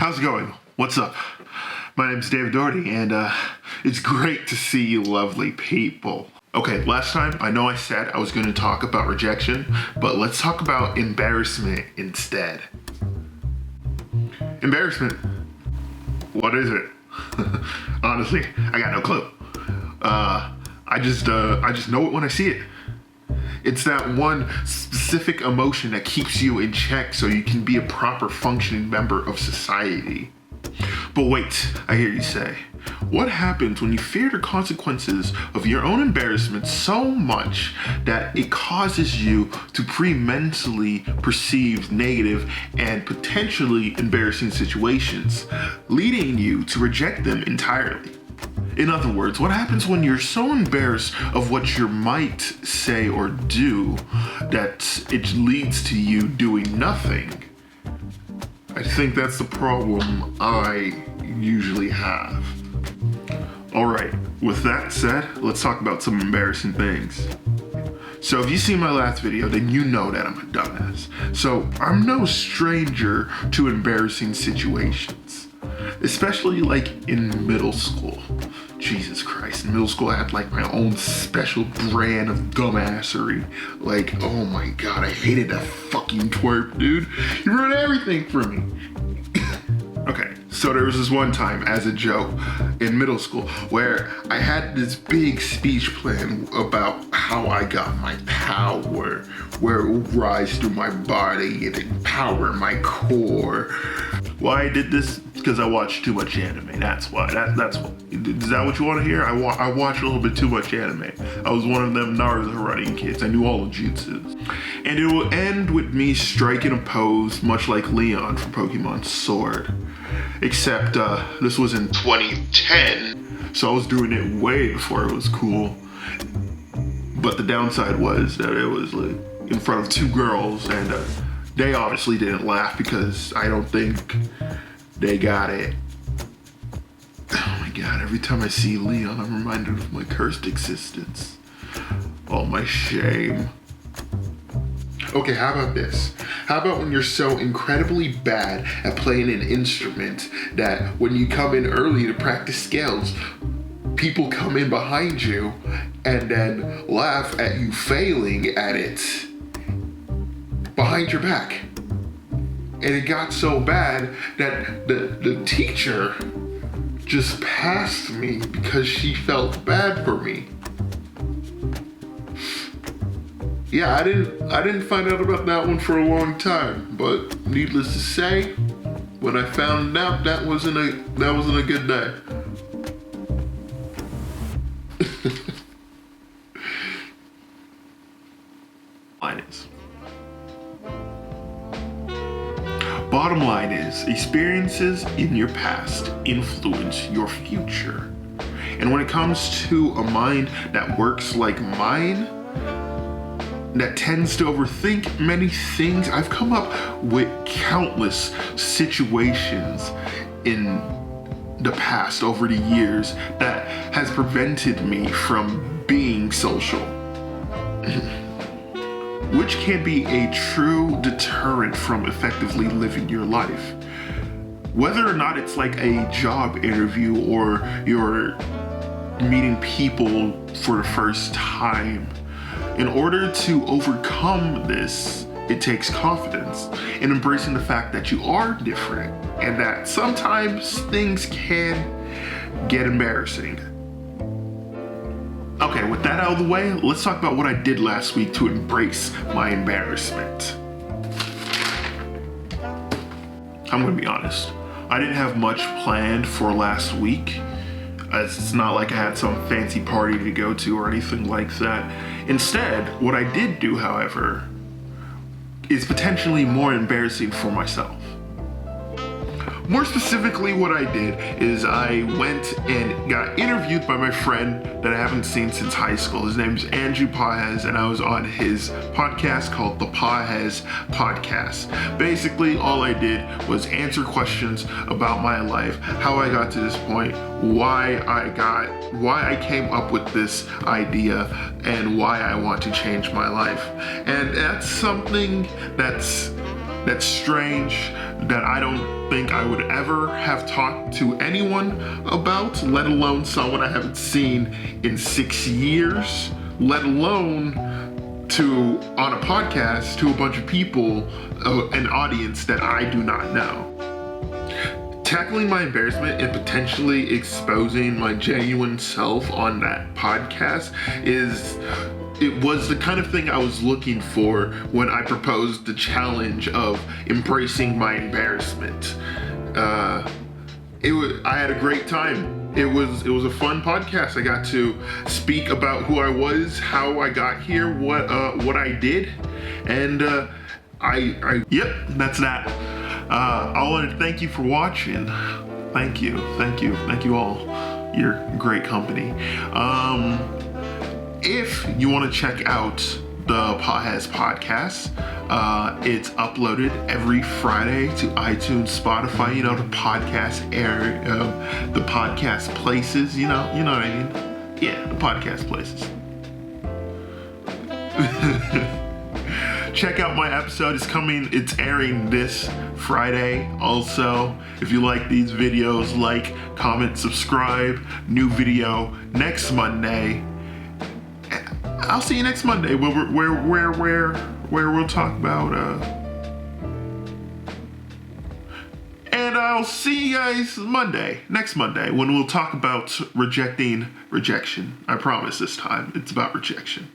How's it going? What's up? My name's David Doherty, and it's great to see you lovely people. Okay, last time, I know I said I was going to talk about rejection, but let's talk about embarrassment instead. Embarrassment. What is it? Honestly, I got no clue. I just know it when I see it. It's that one specific emotion that keeps you in check so you can be a proper functioning member of society. But wait, I hear you say, what happens when you fear the consequences of your own embarrassment so much that it causes you to mentally perceive negative and potentially embarrassing situations, leading you to reject them entirely? In other words, what happens when you're so embarrassed of what you might say or do that it leads to you doing nothing? I think that's the problem I usually have. Alright, with that said, let's talk about some embarrassing things. So if you've seen my last video, then you know that I'm a dumbass. So I'm no stranger to embarrassing situations, especially like in middle school. Jesus Christ, in middle school I had like my own special brand of dumbassery. Like, oh my god, I hated that fucking twerp, dude. He ruined everything for me. Okay, so there was this one time as a joke in middle school where I had this big speech plan about how I got my power, where it would rise through my body and empower my core. Why I did this? Because I watched too much anime. That's why. That's what. Is that what you want to hear? I watched a little bit too much anime. I was one of them Naruto running kids. I knew all the jutsus. And it will end with me striking a pose much like Leon from Pokemon Sword. Except this was in 2010, so I was doing it way before it was cool. But the downside was that it was like in front of two girls, and they obviously didn't laugh because I don't think they got it. Oh my god, every time I see Leon, I'm reminded of my cursed existence. All my shame. Okay, how about this? How about when you're so incredibly bad at playing an instrument that when you come in early to practice scales, people come in behind you and then laugh at you failing at it behind your back. And it got so bad that the teacher just passed me because she felt bad for me. Yeah, I didn't find out about that one for a long time, but needless to say, when I found out, that wasn't a good day. Bottom line is, experiences in your past influence your future. And when it comes to a mind that works like mine, that tends to overthink many things, I've come up with countless situations in the past over the years that has prevented me from being social. Which can be a true deterrent from effectively living your life. Whether or not it's like a job interview or you're meeting people for the first time, in order to overcome this, it takes confidence in embracing the fact that you are different and that sometimes things can get embarrassing. Okay, with that out of the way, let's talk about what I did last week to embrace my embarrassment. I'm gonna be honest, I didn't have much planned for last week, as it's not like I had some fancy party to go to or anything like that. Instead, what I did do, however, is potentially more embarrassing for myself. More specifically, what I did is I went and got interviewed by my friend that I haven't seen since high school. His name's Andrew Paw Has, and I was on his podcast called the Paw Has Podcast. Basically, all I did was answer questions about my life, how I got to this point, why I came up with this idea, and why I want to change my life. And that's something that's that's strange, that I don't think I would ever have talked to anyone about, let alone someone I haven't seen in 6 years, let alone on a podcast to a bunch of people, an audience that I do not know. Tackling my embarrassment and potentially exposing my genuine self on that podcast it was the kind of thing I was looking for when I proposed the challenge of embracing my embarrassment. I had a great time. It was a fun podcast. I got to speak about who I was, how I got here, what I did, and yep, that's that. I want to thank you for watching. Thank you all. You're great company. If you want to check out the Paw Has Podcast, it's uploaded every Friday to iTunes, Spotify, the podcast area, the podcast places, you know what I mean? Yeah, the podcast places. Check out my episode. It's airing this Friday. Also, if you like these videos, like, comment, subscribe. New video next Monday. I'll see you next Monday where we'll talk about and I'll see you guys next Monday when we'll talk about rejection. I promise this time it's about rejection.